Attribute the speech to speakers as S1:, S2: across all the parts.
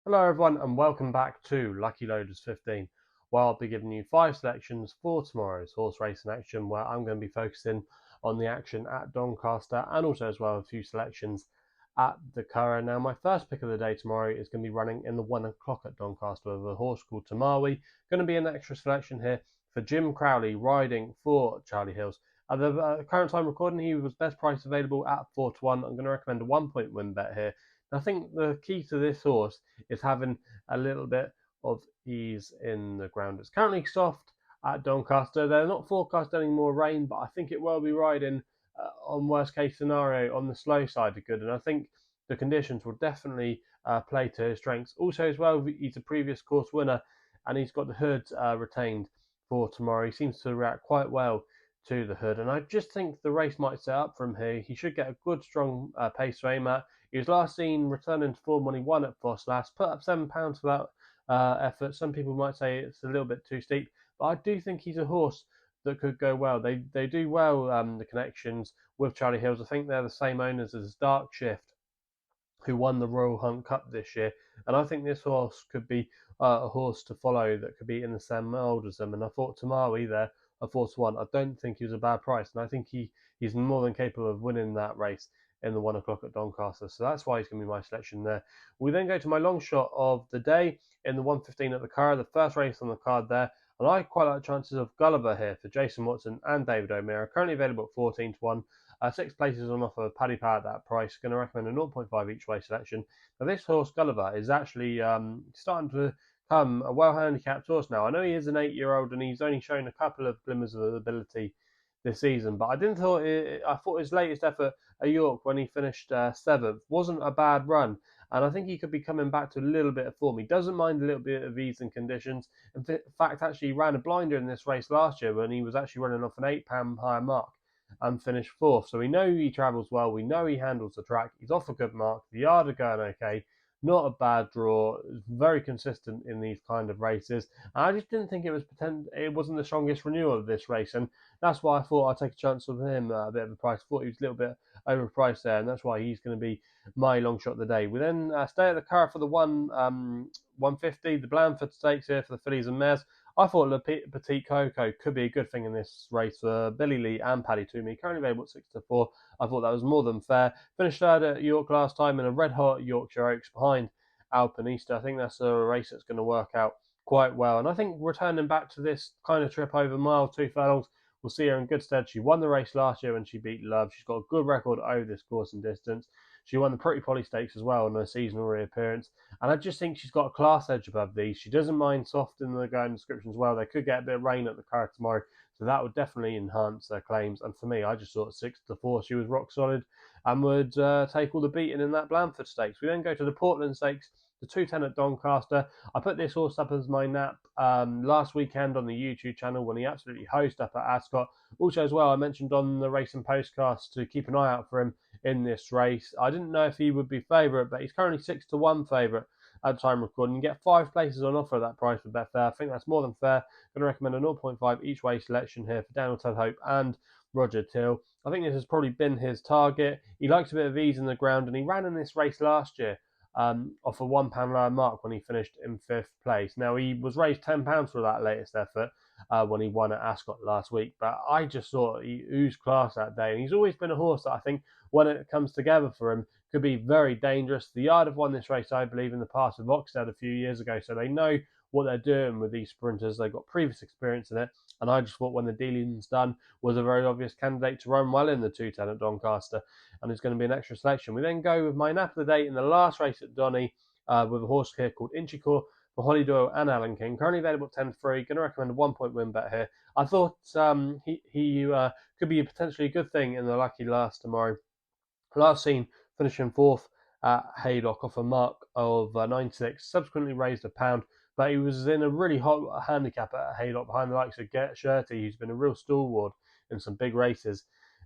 S1: Hello everyone and welcome back to Lucky Loaders 15, where I'll be giving you 5 selections for tomorrow's horse racing action, where I'm going to be focusing on the action at Doncaster and also as well a few selections at the Curragh. Now my first pick of the day tomorrow is going to be running in the 1 o'clock at Doncaster with a horse called Tanmawwy. Going to be an extra selection here for Jim Crowley riding for Charlie Hills. At the current time recording, he was best price available at 4 to 1. I'm going to recommend a 1-point win bet here. I think the key to this horse is having a little bit of ease in the ground. It's currently soft at Doncaster. They're not forecast any more rain, but I think it will be riding on worst case scenario on the slow side of good. And I think the conditions will definitely play to his strengths. Also, as well, he's a previous course winner and he's got the hood retained for tomorrow. He seems to react quite well to the hood, and I just think the race might set up from here. He should get a good strong pace to aim at. He was last seen returning to form when he won at Foss last, put up £7 for that effort. Some people might say it's a little bit too steep, but I do think he's a horse that could go well. They do well, the connections with Charlie Hills. I think they're the same owners as Dark Shift, who won the Royal Hunt Cup this year. And I think this horse could be a horse to follow that could be in the same mould as them. And I thought Tanmawwy there, a 4 to 1, I don't think he was a bad price. And I think he's more than capable of winning that race in the 1 o'clock at Doncaster. So that's why he's going to be my selection there. We then go to my long shot of the day in the 1:15 at the Curragh, the first race on the card there. And I quite like the chances of Gulliver here for Jason Watson and David O'Meara. Currently available at 14 to 1. 6 places on offer. Paddy at that price. Going to recommend a 0.5 each way selection. Now this horse Gulliver is actually starting to become a well handicapped horse now. I know he is an 8-year-old and he's only shown a couple of glimmers of ability this season, but I thought his latest effort at York when he finished 7th wasn't a bad run, and I think he could be coming back to a little bit of form. He doesn't mind a little bit of ease and conditions. In fact, actually, he ran a blinder in this race last year when he was actually running off an £8 higher mark and finished 4th. So we know he travels well. We know he handles the track. He's off a good mark. The yard are going okay. Not a bad draw. Very consistent in these kind of races. And I just didn't think it wasn't the strongest renewal of this race, and that's why I thought I'd take a chance with him a bit of a price. I thought he was a little bit overpriced there, and that's why he's going to be my long shot of the day. We then stay at the Curragh for the 150, the Blandford Stakes here for the fillies and mares. I thought Petite Coco could be a good thing in this race for Billy Lee and Paddy Toomey. Currently available at 6 to 4. I thought that was more than fair. Finished third at York last time in a red-hot Yorkshire Oaks behind Alpinista. I think that's a race that's going to work out quite well. And I think returning back to this kind of trip over mile 2 furlongs will see her in good stead. She won the race last year when she beat Love. She's got a good record over this course and distance. She won the Pretty Polly Stakes as well in her seasonal reappearance. And I just think she's got a class edge above these. She doesn't mind soft in the going description as well. They could get a bit of rain at the Curragh tomorrow, so that would definitely enhance their claims. And for me, I just thought 6 to 4 she was rock solid and would take all the beating in that Blandford Stakes. We then go to the Portland Stakes, the 2:10 at Doncaster. I put this horse up as my nap last weekend on the YouTube channel when he absolutely hosed up at Ascot. Also as well, I mentioned on the Racing Postcast to keep an eye out for him in this race. I didn't know if he would be favourite, but he's currently 6 to 1 favourite at the time recording. You get 5 places on offer at that price for Betfair. I think that's more than fair. I'm going to recommend a 0.5 each way selection here for Daniel Tedhope and Roger Till. I think this has probably been his target. He likes a bit of ease in the ground, and he ran in this race last year off a £1 lower mark when he finished in 5th place. Now, he was raised £10 for that latest effort when he won at Ascot last week, but I just thought he oozed class that day, and he's always been a horse that I think when it comes together for him could be very dangerous. The Yard have won this race, I believe, in the past with Oxted a few years ago, so they know what they're doing with these sprinters. They've got previous experience in it, and I just thought Whenthedealinsdone was a very obvious candidate to run well in the 2:10 at Doncaster, and it's going to be an extra selection. We then go with my nap of the day in the last race at Donny with a horse here called Inchicore for Holly Doyle and Alan King. Currently available at 10 to 3. Going to recommend a 1-point win bet here. I thought he could be potentially a good thing in the Lucky Last tomorrow. Last seen finishing 4th at Haydock off a mark of 96, subsequently raised £1, but he was in a really hot handicap at Haydock behind the likes of Get Shirty, who's been a real stalwart in some big races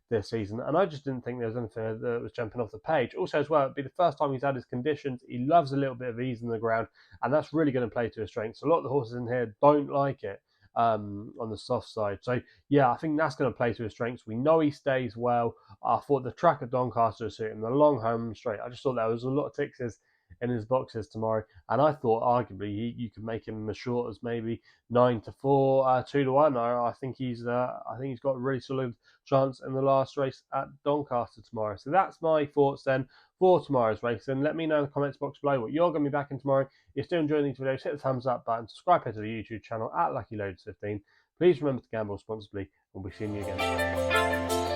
S1: this season, and I just didn't think there was anything that was jumping off the page. Also as well, it'd be the first time he's had his conditions. He loves a little bit of ease in the ground, and that's really going to play to his strengths. A lot of the horses in here don't like it on the soft side. So yeah, I think that's going to play to his strengths. We know he stays well. I thought the track at Doncaster suited him, the long home straight. I just thought there was a lot of tickers in his boxes tomorrow. And I thought arguably you could make him as short as maybe 9-4, 2-1. I think he's got a really solid chance in the last race at Doncaster tomorrow. So that's my thoughts then for tomorrow's race. And let me know in the comments box below what you're going to be backing tomorrow. If you're still enjoying these videos, hit the thumbs up button, subscribe to the YouTube channel at LuckyLoads15. Please remember to gamble responsibly, and we'll be seeing you again.